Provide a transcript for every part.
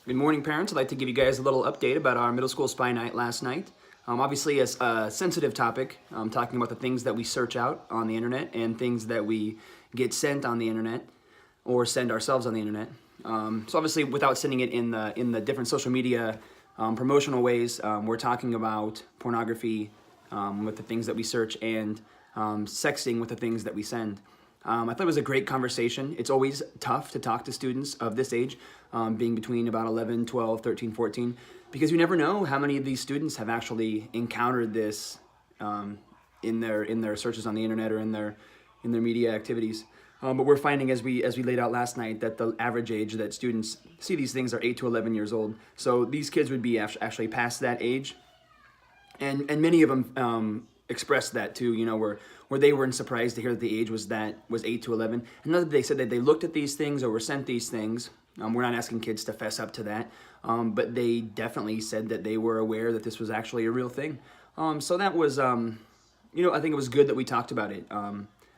Good morning, parents. I'd like to give you guys a little update about our middle school spy night last night. Obviously, a sensitive topic, talking about the things that we search out on the internet and things that we get sent on the internet or send ourselves on the internet. So obviously, without sending it in the different social media promotional ways, we're talking about pornography with the things that we search and sexting with the things that we send. I thought it was a great conversation. It's always tough to talk to students of this age, being between about 11, 12, 13, 14, because you never know how many of these students have actually encountered this in their searches on the internet or in their media activities. But we're finding, as we laid out last night, that the average age that students see these things are 8 to 11 years old. So these kids would be actually past that age, and many of them expressed that too, where they weren't surprised to hear that the age was 8 to 11. And not that they said that they looked at these things or were sent these things. We're not asking kids to fess up to that, but they definitely said that they were aware that this was actually a real thing. So that was, I think it was good that we talked about it.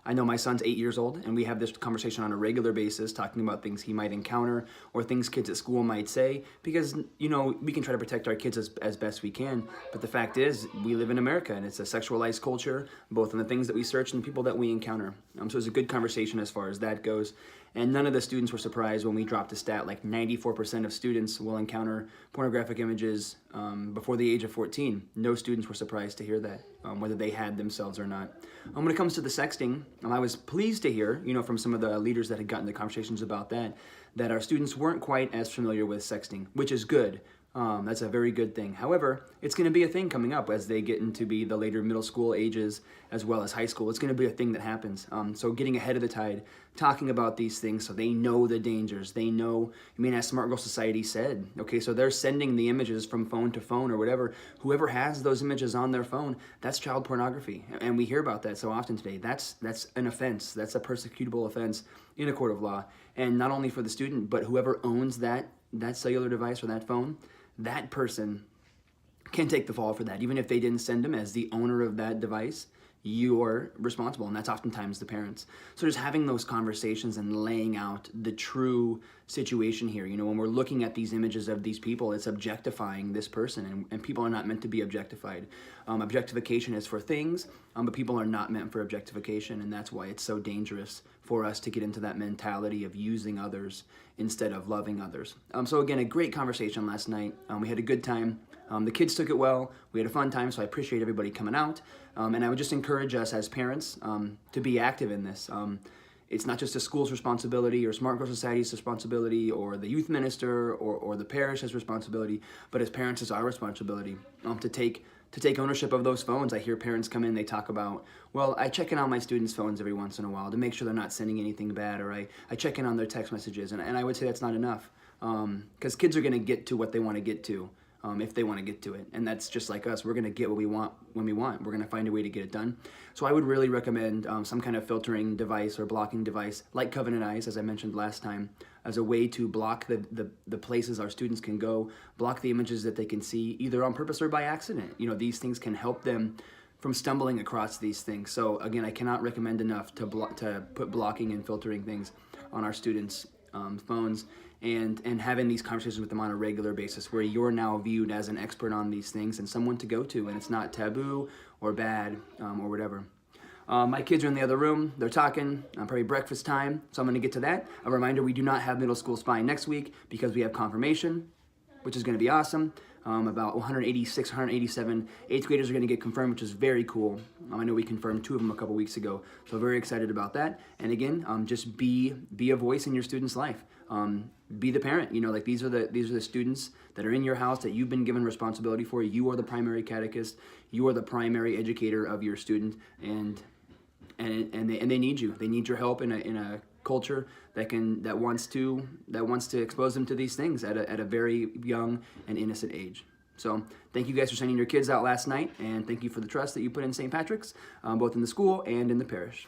I know my son's 8 years old, and we have this conversation on a regular basis, talking about things he might encounter or things kids at school might say, because, we can try to protect our kids as best we can. But the fact is, we live in America, and it's a sexualized culture, both in the things that we search and the people that we encounter. So it's a good conversation as far as that goes. And none of the students were surprised when we dropped a stat like 94% of students will encounter pornographic images before the age of 14. No students were surprised to hear that, whether they had themselves or not. When it comes to the sexting, I was pleased to hear, from some of the leaders that had gotten the conversations about that our students weren't quite as familiar with sexting, which is good. That's a very good thing. However, it's going to be a thing coming up as they get into the later middle school ages as well as high school. It's going to be a thing that happens. So getting ahead of the tide, talking about these things so they know the dangers. They know, as Smart Girl Society said, okay, so they're sending the images from phone to phone or whatever. Whoever has those images on their phone, that's child pornography. And we hear about that so often today. That's an offense. That's a persecutable offense in a court of law. And not only for the student, but whoever owns that cellular device or that phone, that person can take the fall for that. Even if they didn't send them, as the owner of that device, you're responsible, and that's oftentimes the parents. So just having those conversations and laying out the true situation here. When we're looking at these images of these people, it's objectifying this person, and people are not meant to be objectified. Objectification is for things, but people are not meant for objectification, and that's why it's so dangerous for us to get into that mentality of using others instead of loving others. So again, a great conversation last night. We had a good time. The kids took it well. We had a fun time, so I appreciate everybody coming out. And I would just encourage us as parents to be active in this. It's not just a school's responsibility or Smart Girl Society's responsibility or the youth minister or the parish's responsibility, but as parents, it's our responsibility to take ownership of those phones. I hear parents come in, they talk about, well, I check in on my students' phones every once in a while to make sure they're not sending anything bad, or I check in on their text messages, and I would say that's not enough, because kids are going to get to what they want to get to. If they want to get to it. And that's just like us. We're going to get what we want when we want. We're going to find a way to get it done. So I would really recommend some kind of filtering device or blocking device like Covenant Eyes, as I mentioned last time, as a way to block the places our students can go, block the images that they can see, either on purpose or by accident. These things can help them from stumbling across these things. So again, I cannot recommend enough to put blocking and filtering things on our students' phones, and having these conversations with them on a regular basis, where you're now viewed as an expert on these things and someone to go to, and it's not taboo or bad or whatever. My kids are in the other room. They're talking. Probably breakfast time, so I'm going to get to that. A reminder, we do not have middle school spying next week because we have confirmation, which is going to be awesome. About 186, 187 8th graders are going to get confirmed, which is very cool. I know we confirmed 2 of them a couple weeks ago, so very excited about that. And again, just be a voice in your student's life. Be the parent. These are the students that are in your house that you've been given responsibility for. You are the primary catechist. You are the primary educator of your student, and they need you. They need your help in a culture that wants to expose them to these things at a very young and innocent age. So thank you guys for sending your kids out last night, and thank you for the trust that you put in St. Patrick's, both in the school and in the parish.